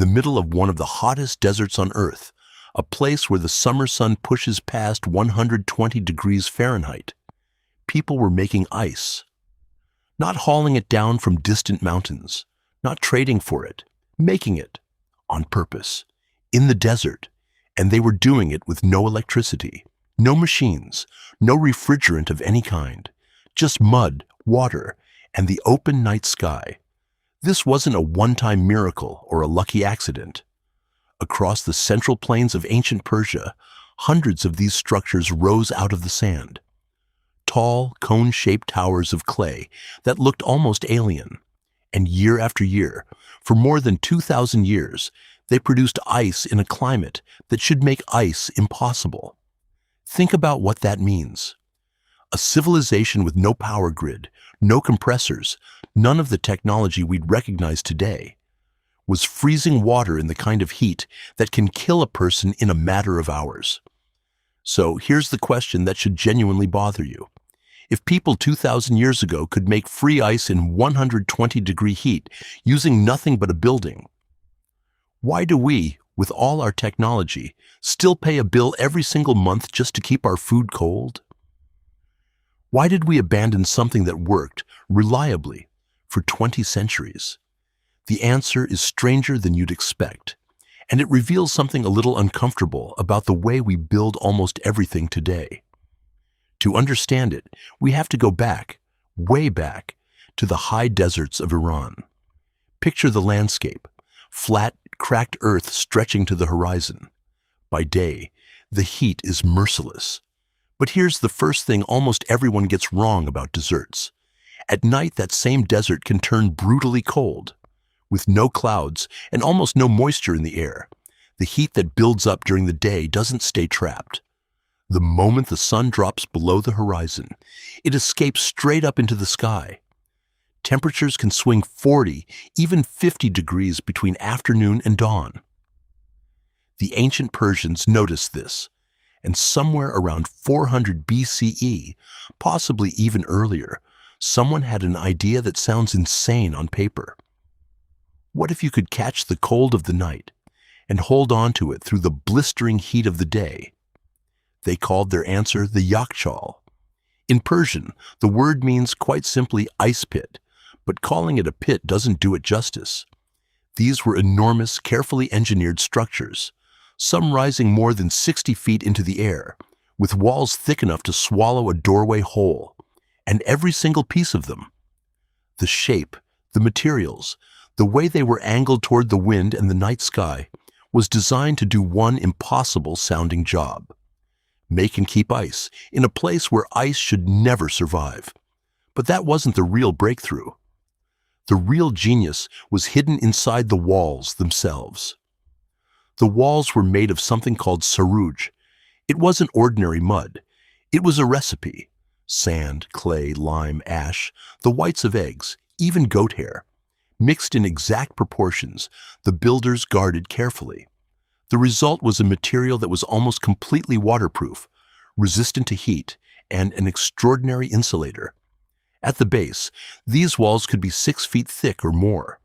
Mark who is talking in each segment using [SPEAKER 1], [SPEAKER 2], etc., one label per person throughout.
[SPEAKER 1] the middle of one of the hottest deserts on Earth, a place where the summer sun pushes past 120 degrees Fahrenheit. People were making ice, not hauling it down from distant mountains, not trading for it, making it on purpose, in the desert, and they were doing it with no electricity, no machines, no refrigerant of any kind, just mud, water, and the open night sky. This wasn't a one-time miracle or a lucky accident. Across the central plains of ancient Persia, hundreds of these structures rose out of the sand. Tall, cone-shaped towers of clay that looked almost alien. And year after year, for more than 2,000 years, they produced ice in a climate that should make ice impossible. Think about what that means. A civilization with no power grid, no compressors, none of the technology we'd recognize today, was freezing water in the kind of heat that can kill a person in a matter of hours. So here's the question that should genuinely bother you. If people 2,000 years ago could make free ice in 120-degree heat using nothing but a building, why do we, with all our technology, still pay a bill every single month just to keep our food cold? Why did we abandon something that worked reliably for 20 centuries? The answer is stranger than you'd expect, and it reveals something a little uncomfortable about the way we build almost everything today. To understand it, we have to go back, way back, to the high deserts of Iran. Picture the landscape, flat, cracked earth stretching to the horizon. By day, the heat is merciless. But here's the first thing almost everyone gets wrong about deserts. At night, that same desert can turn brutally cold. With no clouds and almost no moisture in the air, the heat that builds up during the day doesn't stay trapped. The moment the sun drops below the horizon, it escapes straight up into the sky. Temperatures can swing 40, even 50 degrees between afternoon and dawn. The ancient Persians noticed this, and somewhere around 400 BCE, possibly even earlier, someone had an idea that sounds insane on paper. What if you could catch the cold of the night and hold on to it through the blistering heat of the day? They called their answer the yakhchal. In Persian, the word means quite simply ice pit, but calling it a pit doesn't do it justice. These were enormous, carefully engineered structures, some rising more than 60 feet into the air, with walls thick enough to swallow a doorway whole, and every single piece of them. The shape, the materials, the way they were angled toward the wind and the night sky was designed to do one impossible-sounding job: make and keep ice in a place where ice should never survive. But that wasn't the real breakthrough. The real genius was hidden inside the walls themselves. The walls were made of something called saruj. It wasn't ordinary mud. It was a recipe: sand, clay, lime, ash, the whites of eggs, even goat hair. Mixed in exact proportions, the builders guarded carefully. The result was a material that was almost completely waterproof, resistant to heat, and an extraordinary insulator. At the base, these walls could be 6 feet thick or more.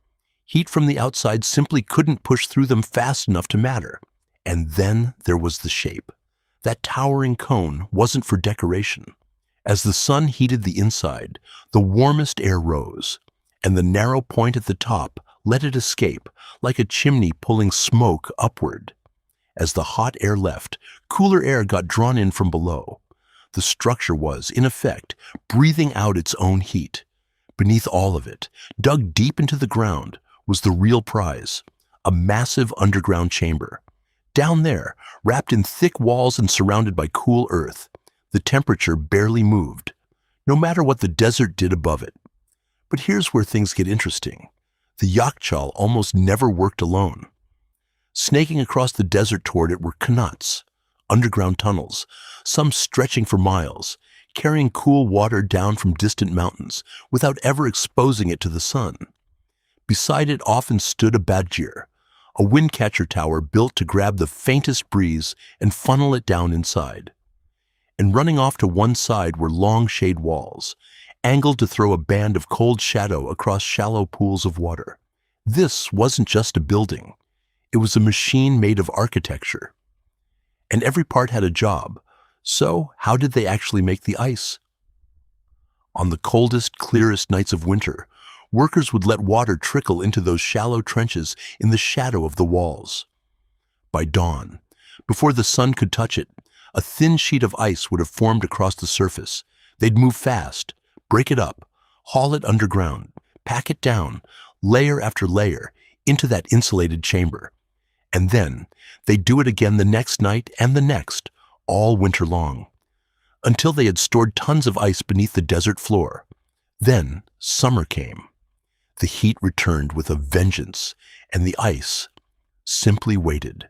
[SPEAKER 1] Heat from the outside simply couldn't push through them fast enough to matter. And then there was the shape. That towering cone wasn't for decoration. As the sun heated the inside, the warmest air rose, and the narrow point at the top let it escape like a chimney pulling smoke upward. As the hot air left, cooler air got drawn in from below. The structure was, in effect, breathing out its own heat. Beneath all of it, dug deep into the ground, was the real prize: a massive underground chamber. Down there, wrapped in thick walls and surrounded by cool earth, the temperature barely moved, no matter what the desert did above it. But here's where things get interesting. The yakhchal almost never worked alone. Snaking across the desert toward it were qanats, underground tunnels, some stretching for miles, carrying cool water down from distant mountains without ever exposing it to the sun. Beside it often stood a badjir, a wind-catcher tower built to grab the faintest breeze and funnel it down inside. And running off to one side were long shade walls, angled to throw a band of cold shadow across shallow pools of water. This wasn't just a building. It was a machine made of architecture. And every part had a job. So, how did they actually make the ice? On the coldest, clearest nights of winter, workers would let water trickle into those shallow trenches in the shadow of the walls. By dawn, before the sun could touch it, a thin sheet of ice would have formed across the surface. They'd move fast, break it up, haul it underground, pack it down, layer after layer, into that insulated chamber. And then, they'd do it again the next night and the next, all winter long, until they had stored tons of ice beneath the desert floor. Then, summer came. The heat returned with a vengeance, and the ice simply waited.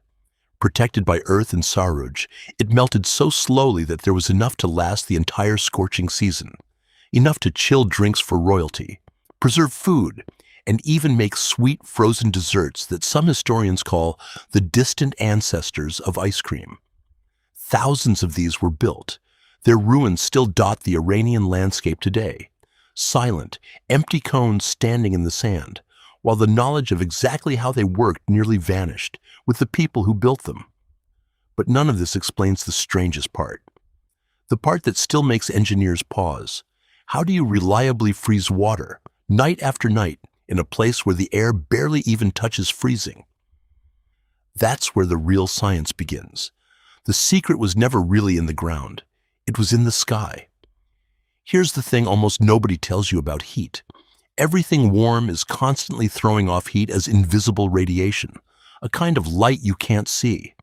[SPEAKER 1] Protected by earth and sarouj, it melted so slowly that there was enough to last the entire scorching season, enough to chill drinks for royalty, preserve food, and even make sweet frozen desserts that some historians call the distant ancestors of ice cream. Thousands of these were built. Their ruins still dot the Iranian landscape today, silent, empty cones standing in the sand, while the knowledge of exactly how they worked nearly vanished with the people who built them. But none of this explains the strangest part. The part that still makes engineers pause. How do you reliably freeze water, night after night, in a place where the air barely even touches freezing? That's where the real science begins. The secret was never really in the ground. It was in the sky. Here's the thing almost nobody tells you about heat. Everything warm is constantly throwing off heat as invisible radiation, a kind of light you can't see.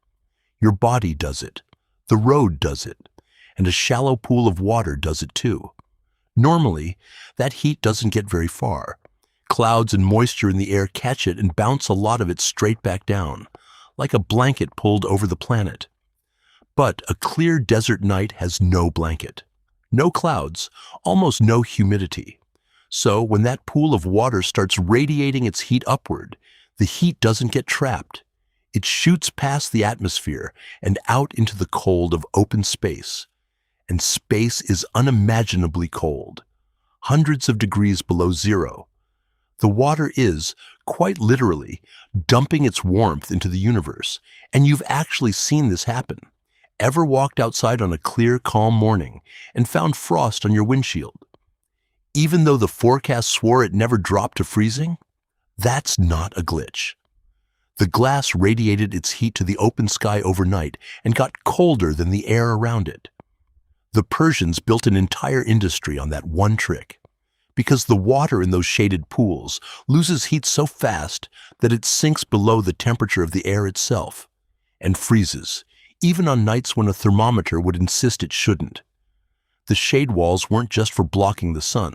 [SPEAKER 1] Your body does it. The road does it. And a shallow pool of water does it too. Normally, that heat doesn't get very far. Clouds and moisture in the air catch it and bounce a lot of it straight back down, like a blanket pulled over the planet. But a clear desert night has no blanket, no clouds, almost no humidity. So when that pool of water starts radiating its heat upward, the heat doesn't get trapped. It shoots past the atmosphere and out into the cold of open space. And space is unimaginably cold, hundreds of degrees below zero. The water is, quite literally, dumping its warmth into the universe, and you've actually seen this happen. Ever walked outside on a clear, calm morning and found frost on your windshield? Even though the forecast swore it never dropped to freezing? That's not a glitch. The glass radiated its heat to the open sky overnight and got colder than the air around it. The Persians built an entire industry on that one trick, because the water in those shaded pools loses heat so fast that it sinks below the temperature of the air itself and freezes, even on nights when a thermometer would insist it shouldn't. The shade walls weren't just for blocking the sun.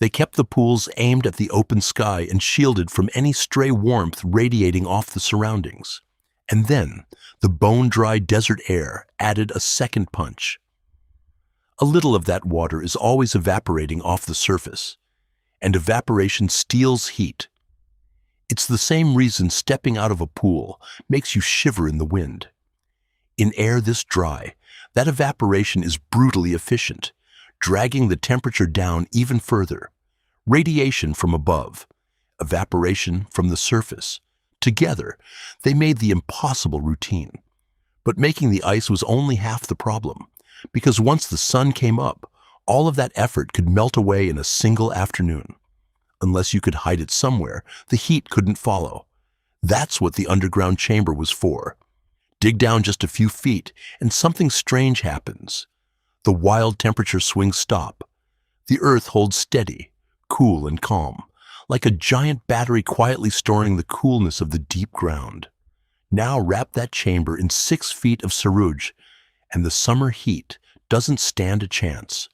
[SPEAKER 1] They kept the pools aimed at the open sky and shielded from any stray warmth radiating off the surroundings. And then, the bone-dry desert air added a second punch. A little of that water is always evaporating off the surface, and evaporation steals heat. It's the same reason stepping out of a pool makes you shiver in the wind. In air this dry, that evaporation is brutally efficient, dragging the temperature down even further. Radiation from above, evaporation from the surface. Together, they made the impossible routine. But making the ice was only half the problem, because once the sun came up, all of that effort could melt away in a single afternoon. Unless you could hide it somewhere, the heat couldn't follow. That's what the underground chamber was for. Dig down just a few feet, and something strange happens. The wild temperature swings stop. The earth holds steady, cool and calm, like a giant battery quietly storing the coolness of the deep ground. Now wrap that chamber in 6 feet of sarouj, and the summer heat doesn't stand a chance.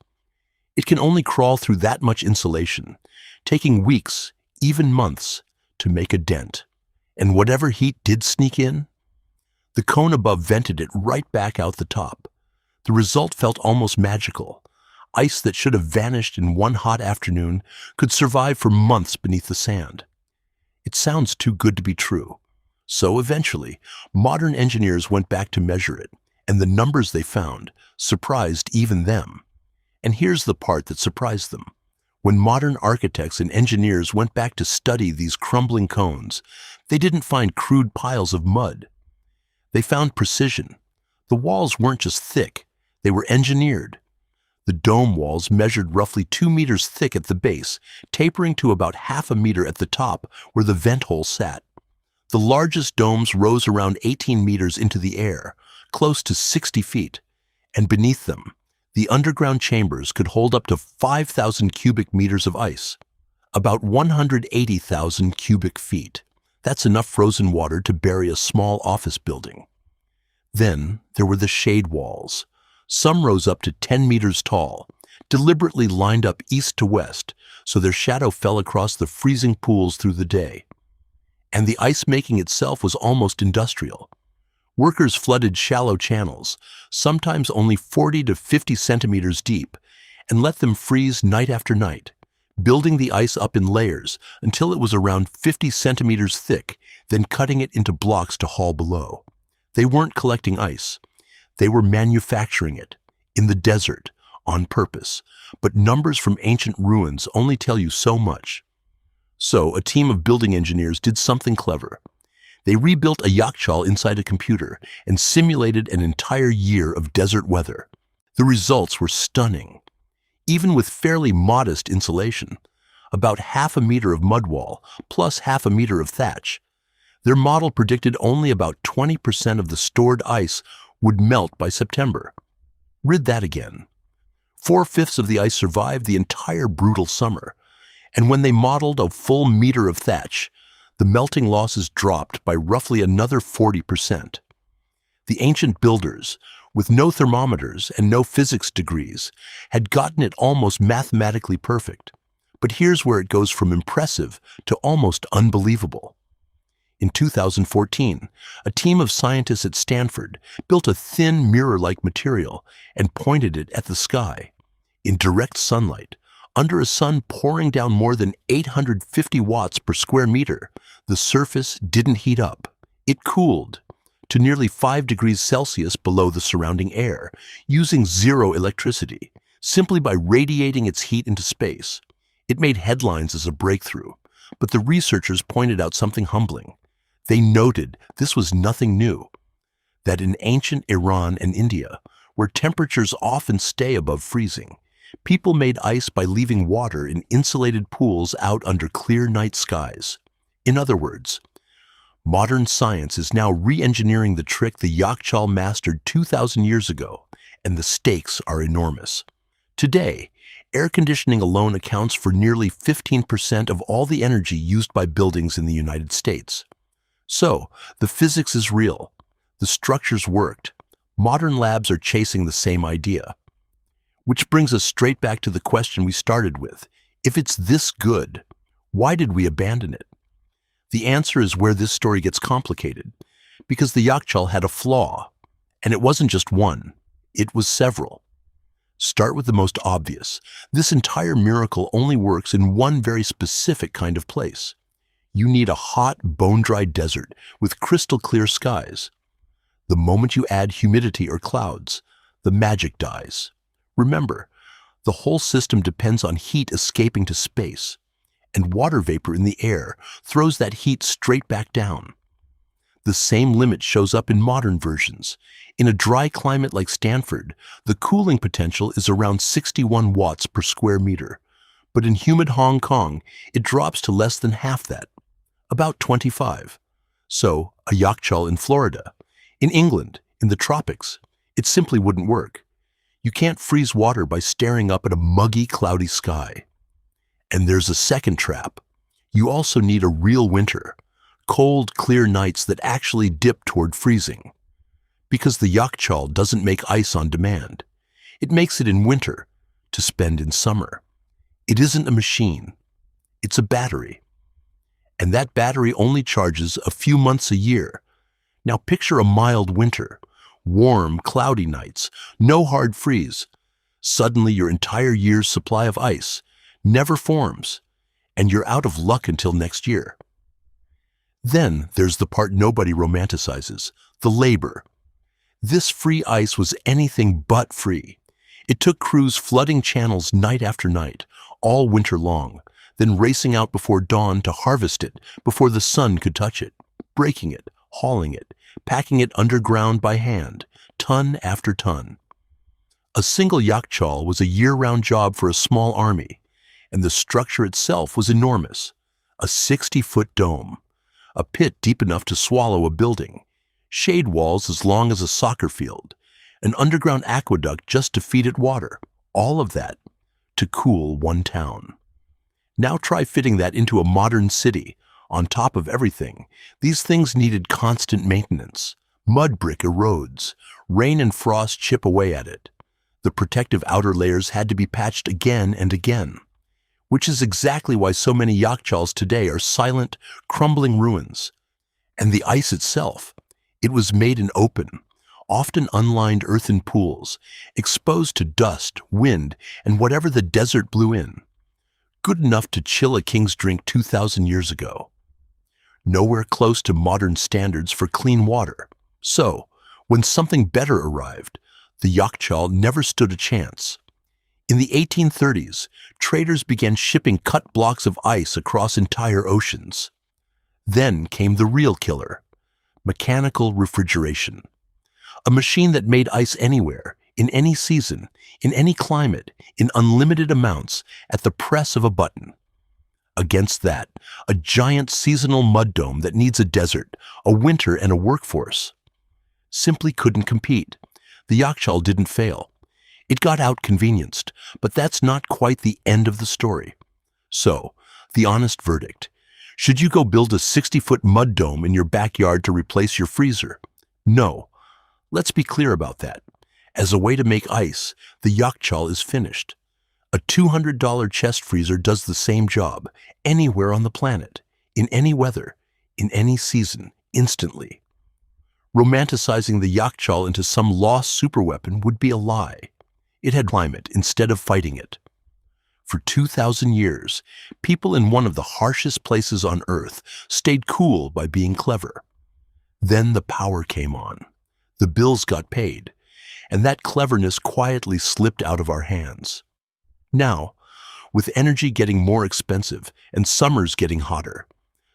[SPEAKER 1] It can only crawl through that much insulation, taking weeks, even months, to make a dent. And whatever heat did sneak in, the cone above vented it right back out the top. The result felt almost magical. Ice that should have vanished in one hot afternoon could survive for months beneath the sand. It sounds too good to be true. So eventually, modern engineers went back to measure it, and the numbers they found surprised even them. And here's the part that surprised them. When modern architects and engineers went back to study these crumbling cones, they didn't find crude piles of mud. They found precision. The walls weren't just thick, they were engineered. The dome walls measured roughly 2 meters thick at the base, tapering to about half a meter at the top where the vent hole sat. The largest domes rose around 18 meters into the air, close to 60 feet, and beneath them, the underground chambers could hold up to 5,000 cubic meters of ice, about 180,000 cubic feet. That's enough frozen water to bury a small office building. Then there were the shade walls. Some rose up to 10 meters tall, deliberately lined up east to west so their shadow fell across the freezing pools through the day. And the ice making itself was almost industrial. Workers flooded shallow channels, sometimes only 40 to 50 centimeters deep, and let them freeze night after night, building the ice up in layers until it was around 50 centimeters thick, then cutting it into blocks to haul below. They weren't collecting ice. They were manufacturing it, in the desert, on purpose. But numbers from ancient ruins only tell you so much. So, a team of building engineers did something clever. They rebuilt a yakhchal inside a computer and simulated an entire year of desert weather. The results were stunning. Even with fairly modest insulation, about half a meter of mud wall plus half a meter of thatch, their model predicted only about 20% of the stored ice would melt by September. Read that again. 4/5 of the ice survived the entire brutal summer, and when they modeled a full meter of thatch, the melting losses dropped by roughly another 40%. The ancient builders, with no thermometers and no physics degrees, had gotten it almost mathematically perfect. But here's where it goes from impressive to almost unbelievable. In 2014, a team of scientists at Stanford built a thin mirror-like material and pointed it at the sky. In direct sunlight, under a sun pouring down more than 850 watts per square meter, the surface didn't heat up. It cooled to nearly 5 degrees Celsius below the surrounding air, using zero electricity, simply by radiating its heat into space. It made headlines as a breakthrough, but the researchers pointed out something humbling. They noted this was nothing new, that in ancient Iran and India, where temperatures often stay above freezing, people made ice by leaving water in insulated pools out under clear night skies. In other words, modern science is now re-engineering the trick the yakhchal mastered 2,000 years ago, and the stakes are enormous. Today, air conditioning alone accounts for nearly 15% of all the energy used by buildings in the United States. So, the physics is real. The structures worked. Modern labs are chasing the same idea. Which brings us straight back to the question we started with. If it's this good, why did we abandon it? The answer is where this story gets complicated, because the yakhchal had a flaw, and it wasn't just one, it was several. Start with the most obvious. This entire miracle only works in one very specific kind of place. You need a hot, bone-dry desert with crystal-clear skies. The moment you add humidity or clouds, the magic dies. Remember, the whole system depends on heat escaping to space, and water vapor in the air throws that heat straight back down. The same limit shows up in modern versions. In a dry climate like Stanford, the cooling potential is around 61 watts per square meter, but in humid Hong Kong, it drops to less than half that, about 25. So, a yakhchal in Florida. In England, in the tropics, it simply wouldn't work. You can't freeze water by staring up at a muggy, cloudy sky. And there's a second trap. You also need a real winter, cold, clear nights that actually dip toward freezing. Because the yakhchal doesn't make ice on demand. It makes it in winter, to spend in summer. It isn't a machine. It's a battery. And that battery only charges a few months a year. Now picture a mild winter, warm, cloudy nights, no hard freeze. Suddenly your entire year's supply of ice never forms, and you're out of luck until next year. Then there's the part nobody romanticizes, the labor. This free ice was anything but free. It took crews flooding channels night after night, all winter long, then racing out before dawn to harvest it before the sun could touch it, breaking it, hauling it, packing it underground by hand, ton after ton. A single yakhchal was a year-round job for a small army, and the structure itself was enormous. A 60-foot dome, a pit deep enough to swallow a building, shade walls as long as a soccer field, an underground aqueduct just to feed it water, all of that to cool one town. Now try fitting that into a modern city. On top of everything, these things needed constant maintenance. Mud brick erodes, rain and frost chip away at it. The protective outer layers had to be patched again and again, which is exactly why so many yakhchals today are silent, crumbling ruins. And the ice itself, it was made in open, often unlined earthen pools, exposed to dust, wind, and whatever the desert blew in. Good enough to chill a king's drink 2,000 years ago. Nowhere close to modern standards for clean water. So, when something better arrived, the yakhchal never stood a chance. In the 1830s, traders began shipping cut blocks of ice across entire oceans. Then came the real killer, mechanical refrigeration. A machine that made ice anywhere, in any season, in any climate, in unlimited amounts, at the press of a button. Against that, a giant seasonal mud dome that needs a desert, a winter, and a workforce. Simply couldn't compete. The yakhchal didn't fail. It got out-convenienced, but that's not quite the end of the story. So, the honest verdict. Should you go build a 60-foot mud dome in your backyard to replace your freezer? No. Let's be clear about that. As a way to make ice, the yakhchal is finished. A $200 chest freezer does the same job, anywhere on the planet, in any weather, in any season, instantly. Romanticizing the yakhchal into some lost superweapon would be a lie. It had climate instead of fighting it. For 2,000 years, people in one of the harshest places on Earth stayed cool by being clever. Then the power came on. The bills got paid, and that cleverness quietly slipped out of our hands. Now, with energy getting more expensive and summers getting hotter,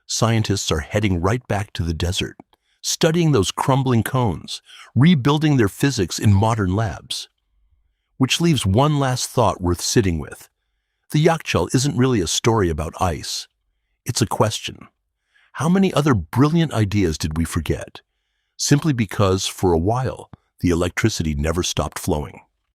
[SPEAKER 1] scientists are heading right back to the desert, studying those crumbling cones, rebuilding their physics in modern labs. Which leaves one last thought worth sitting with. The yakhchal isn't really a story about ice. It's a question. How many other brilliant ideas did we forget? Simply because, for a while, the electricity never stopped flowing.